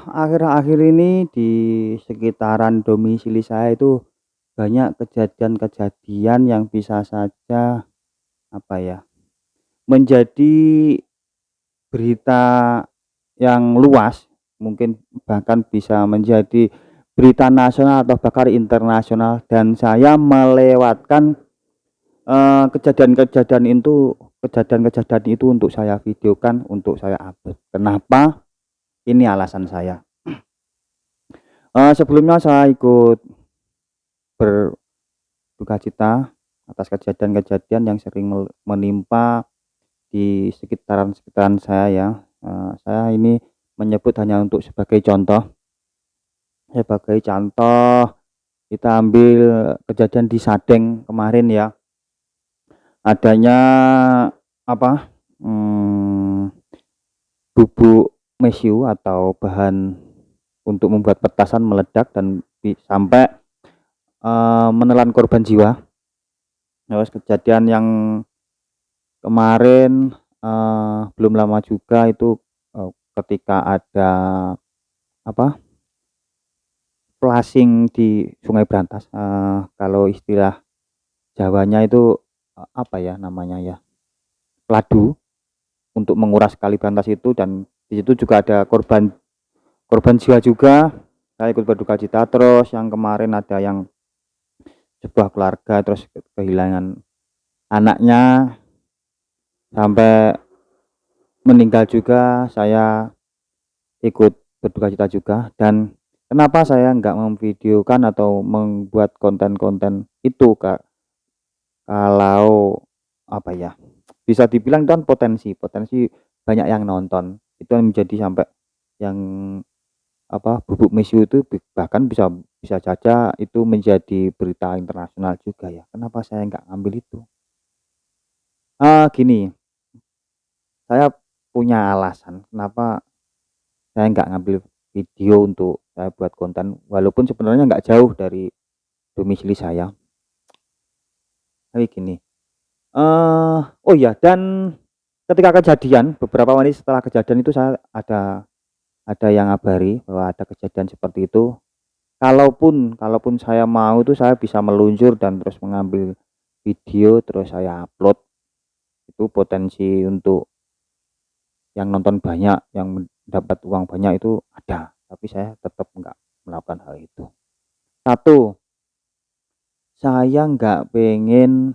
Akhir-akhir ini di sekitaran domisili saya itu banyak kejadian-kejadian yang bisa saja, apa ya, menjadi berita yang luas, mungkin bahkan bisa menjadi berita nasional atau bahkan internasional, dan saya melewatkan, kejadian-kejadian itu untuk saya videokan, untuk saya upload. Kenapa? Ini alasan saya. Sebelumnya saya ikut berduka cita atas kejadian-kejadian yang sering menimpa di sekitaran-sekitaran saya ya. Saya ini menyebut hanya untuk sebagai contoh kita ambil kejadian di Sadeng kemarin ya. Adanya apa, bubuk mesiu atau bahan untuk membuat petasan meledak dan sampai menelan korban jiwa. Terus kejadian yang kemarin, belum lama juga itu, ketika ada apa, flashing di Sungai Brantas, kalau istilah Jawanya itu, apa ya namanya ya, ladu untuk menguras Kali Brantas itu, dan di situ juga ada korban korban jiwa juga. Saya ikut berduka cita. Terus yang kemarin ada yang sebuah keluarga terus kehilangan anaknya sampai meninggal juga, saya ikut berduka cita juga. Dan kenapa saya nggak memvideokan atau membuat konten-konten itu, Kak? Kalau apa ya, bisa dibilang kan potensi banyak yang nonton, itu yang menjadi sampai yang apa, bubuk mesiu itu bahkan bisa bisa saja itu menjadi berita internasional juga ya. Kenapa saya nggak ngambil itu? Gini, saya punya alasan kenapa saya nggak ngambil video untuk saya buat konten, walaupun sebenarnya nggak jauh dari domisili saya. Tapi gini, oh ya, dan ketika kejadian, beberapa menit setelah kejadian itu saya ada yang ngabari bahwa ada kejadian seperti itu. Kalaupun kalaupun saya mau itu saya bisa meluncur dan terus mengambil video terus saya upload. Itu potensi untuk yang nonton banyak, yang mendapat uang banyak itu ada, tapi saya tetap nggak melakukan hal itu. Satu, saya nggak pengen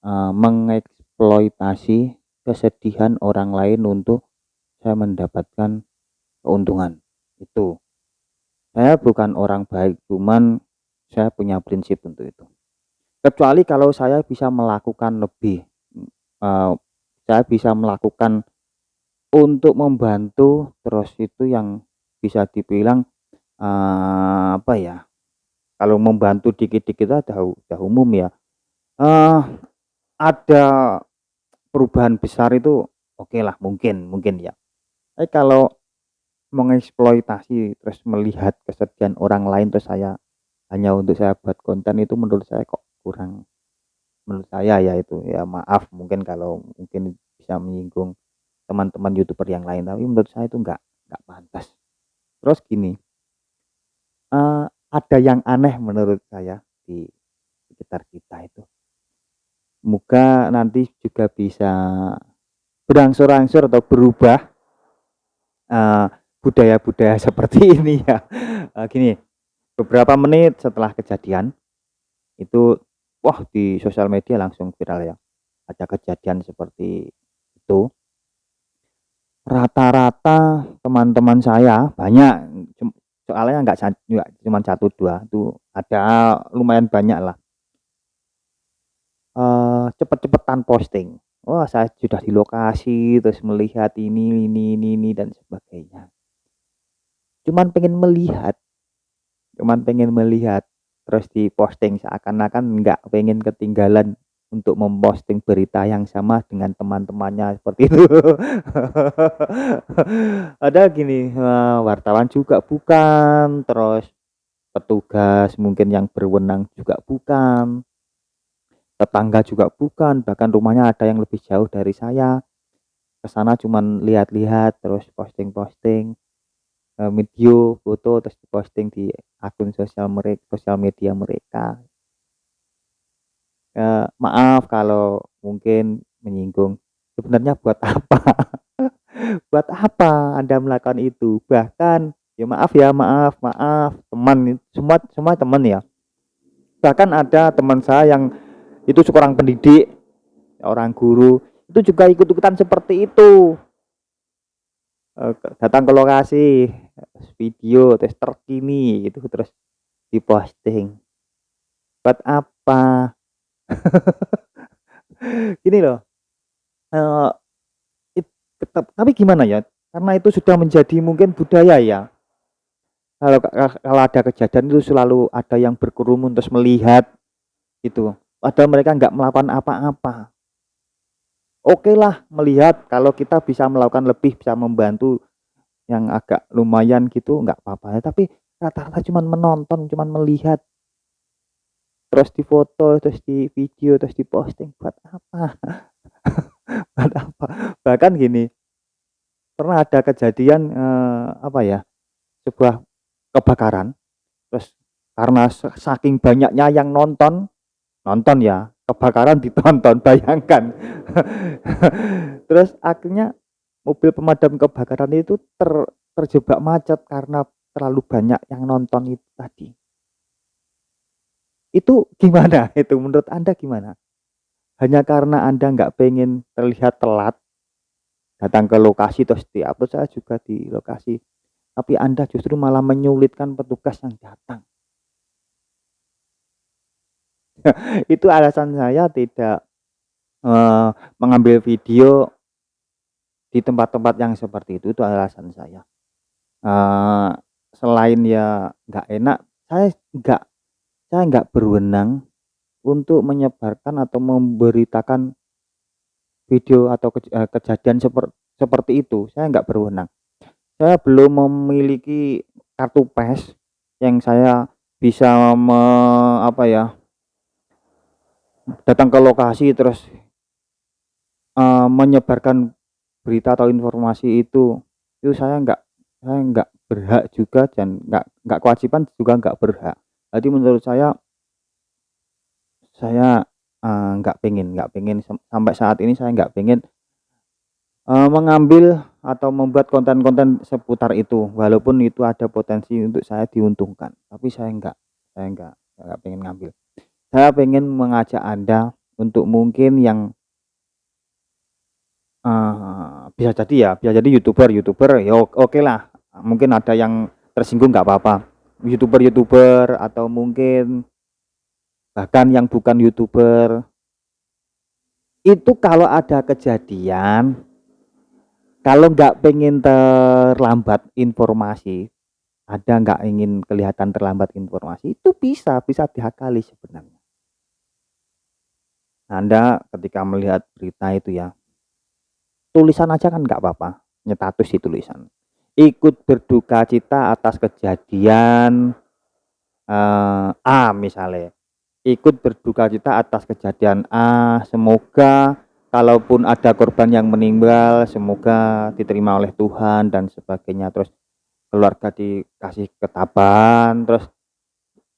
mengeksploitasi kesedihan orang lain untuk saya mendapatkan keuntungan. Itu. Saya bukan orang baik, cuman saya punya prinsip untuk itu. Kecuali kalau saya bisa melakukan lebih, saya bisa melakukan untuk membantu, terus itu yang bisa dibilang, apa ya, kalau membantu dikit-dikit udah umum ya, eee, ada perubahan besar itu oke lah, mungkin mungkin ya. Tapi kalau mengeksploitasi terus melihat kesedihan orang lain terus saya hanya untuk saya buat konten, itu menurut saya kok kurang, menurut saya ya itu. Ya maaf mungkin kalau mungkin bisa menyinggung teman-teman YouTuber yang lain, tapi menurut saya itu nggak pantas. Terus gini, ada yang aneh menurut saya di sekitar kita itu. Moga nanti juga bisa berangsur-angsur atau berubah, budaya-budaya seperti ini ya. Gini, beberapa menit setelah kejadian itu, wah, di sosial media langsung viral ya, ada kejadian seperti itu. Rata-rata teman-teman saya banyak, soalnya nggak cuma satu dua, itu ada lumayan banyak lah, cepet-cepetan posting. Wah, saya sudah di lokasi, terus melihat ini dan sebagainya. Cuman pengen melihat, terus di-posting seakan-akan nggak pengen ketinggalan untuk memposting berita yang sama dengan teman-temannya seperti itu. Ada gini, wartawan juga bukan, terus petugas mungkin yang berwenang juga bukan, tetangga juga bukan, bahkan rumahnya ada yang lebih jauh dari saya. Ke sana cuman lihat-lihat terus posting-posting. video, foto terus diposting di akun sosial media mereka. Maaf kalau mungkin menyinggung, sebenarnya buat apa? Buat apa Anda melakukan itu? Bahkan ya maaf, teman semua semua teman ya. Bahkan ada teman saya yang itu seorang pendidik, orang guru, itu juga ikut-ikutan seperti itu. Datang ke lokasi, video tes terkini gitu terus diposting. Buat apa? Gini loh, eee, tapi gimana ya, karena itu sudah menjadi mungkin budaya ya, kalau ada kejadian itu selalu ada yang berkerumun terus melihat gitu, padahal mereka nggak melakukan apa-apa. Okelah melihat kalau kita bisa melakukan lebih, bisa membantu yang agak lumayan gitu nggak apa-apa ya, tapi rata-rata cuman menonton, cuman melihat, terus difoto, terus di video, terus diposting, buat apa? Buat apa? Bahkan gini, pernah ada kejadian, apa ya, sebuah kebakaran, terus karena saking banyaknya yang nonton nonton ya, kebakaran ditonton, bayangkan. Terus akhirnya mobil pemadam kebakaran itu terjebak macet karena terlalu banyak yang nonton itu tadi. Itu gimana? Itu menurut Anda gimana? Hanya karena Anda nggak pengen terlihat telat datang ke lokasi terus diupload, saya juga di lokasi, tapi Anda justru malah menyulitkan petugas yang datang. Itu alasan saya tidak mengambil video di tempat-tempat yang seperti itu alasan saya. Selain ya nggak enak, saya nggak berwenang untuk menyebarkan atau memberitakan video atau kejadian seperti itu, saya nggak berwenang. Saya belum memiliki kartu PES yang saya bisa apa ya, datang ke lokasi terus menyebarkan berita atau informasi itu saya nggak berhak juga dan nggak kewajiban juga nggak berhak. Jadi menurut saya nggak pengen sampai saat ini saya nggak pengen mengambil atau membuat konten-konten seputar itu, walaupun itu ada potensi untuk saya diuntungkan, tapi saya nggak pengen ngambil. Saya pengen mengajak Anda untuk mungkin yang bisa jadi youtuber ya oke lah, mungkin ada yang tersinggung nggak apa-apa, youtuber atau mungkin bahkan yang bukan youtuber itu kalau ada kejadian, kalau nggak pengen terlambat informasi, ada nggak ingin kelihatan terlambat informasi, itu bisa diakali sebenarnya. Anda ketika melihat berita itu ya, tulisan aja kan nggak apa-apa, nyetatus di tulisan. Ikut berduka cita atas kejadian A misalnya. Ikut berduka cita atas kejadian A, semoga kalaupun ada korban yang meninggal, semoga diterima oleh Tuhan dan sebagainya. Terus keluarga dikasih ketabahan, terus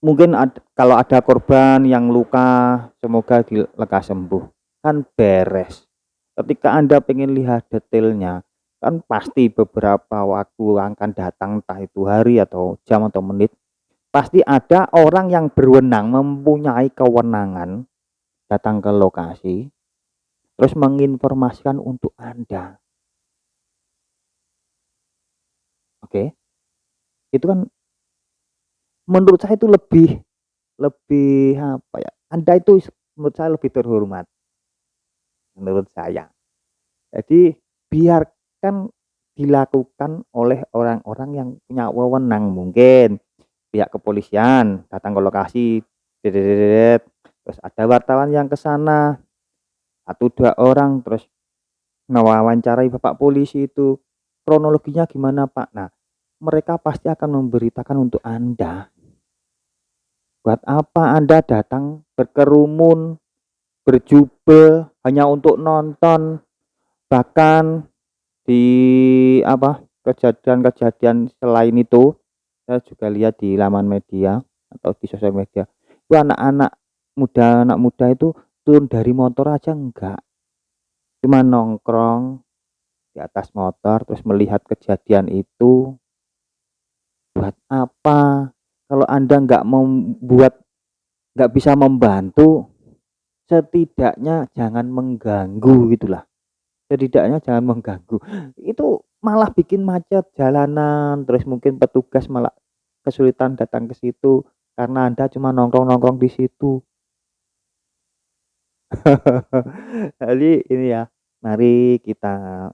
mungkin kalau ada korban yang luka, semoga lekas sembuh. Kan beres. Ketika Anda pengen lihat detailnya, kan pasti beberapa waktu akan datang, entah itu hari atau jam atau menit, pasti ada orang yang berwenang, mempunyai kewenangan datang ke lokasi, terus menginformasikan untuk Anda. Oke, itu kan menurut saya itu lebih lebih apa ya? Anda itu menurut saya lebih terhormat. Menurut saya. Jadi biarkan dilakukan oleh orang-orang yang punya wewenang, mungkin pihak kepolisian datang ke lokasi, terus ada wartawan yang ke sana, 1, 2 orang, terus mewawancarai bapak polisi itu, kronologinya gimana Pak? Nah, mereka pasti akan memberitakan untuk Anda. Buat apa Anda datang berkerumun, berjubel hanya untuk nonton, bahkan di apa kejadian-kejadian selain itu, saya juga lihat di laman media atau di sosial media, itu anak muda itu turun dari motor aja enggak, cuma nongkrong di atas motor terus melihat kejadian itu. Buat apa? Kalau Anda nggak bisa membantu, setidaknya jangan mengganggu gitulah. Setidaknya jangan mengganggu. Itu malah bikin macet jalanan, terus mungkin petugas malah kesulitan datang ke situ karena Anda cuma nongkrong-nongkrong di situ. Jadi ini ya, mari kita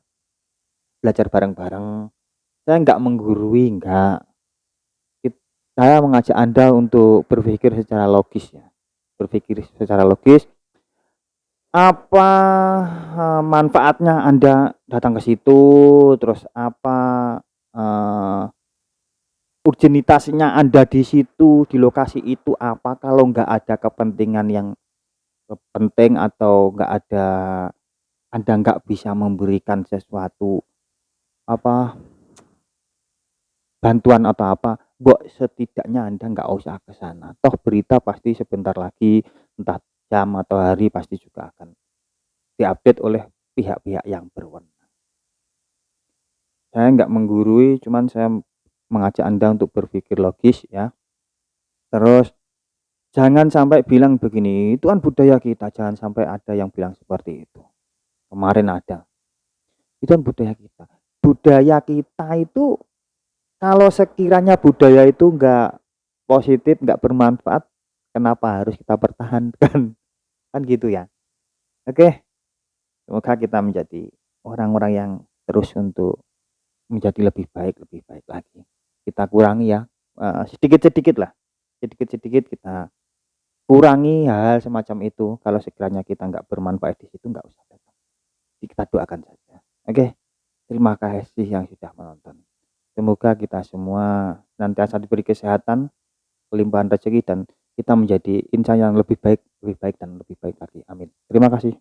belajar bareng-bareng. Saya nggak menggurui, nggak. Saya mengajak Anda untuk berpikir secara logis ya. Berpikir secara logis, apa manfaatnya Anda datang ke situ, terus apa urgenitasnya Anda di situ, di lokasi itu apa, kalau nggak ada kepentingan yang penting atau nggak ada, Anda nggak bisa memberikan sesuatu apa bantuan atau apa, setidaknya Anda nggak usah ke sana. Toh berita pasti sebentar lagi, entah jam atau hari pasti juga akan diupdate oleh pihak-pihak yang berwenang. Saya nggak menggurui, cuman saya mengajak Anda untuk berpikir logis ya. Terus jangan sampai bilang begini, itu kan budaya kita, jangan sampai ada yang bilang seperti itu. Kemarin ada. Itu kan budaya kita. Budaya kita itu, kalau sekiranya budaya itu nggak positif, nggak bermanfaat, kenapa harus kita pertahankan? Kan gitu ya. Oke, semoga kita menjadi orang-orang yang terus untuk menjadi lebih baik lagi. Kita kurangi ya, sedikit-sedikit lah, sedikit-sedikit kita kurangi hal semacam itu. Kalau sekiranya kita nggak bermanfaat di situ, nggak usah datang. Jadi kita doakan saja. Oke, terima kasih yang sudah menonton. Semoga kita semua senantiasa diberi kesehatan, kelimpahan rezeki, dan kita menjadi insan yang lebih baik dan lebih baik lagi. Amin. Terima kasih.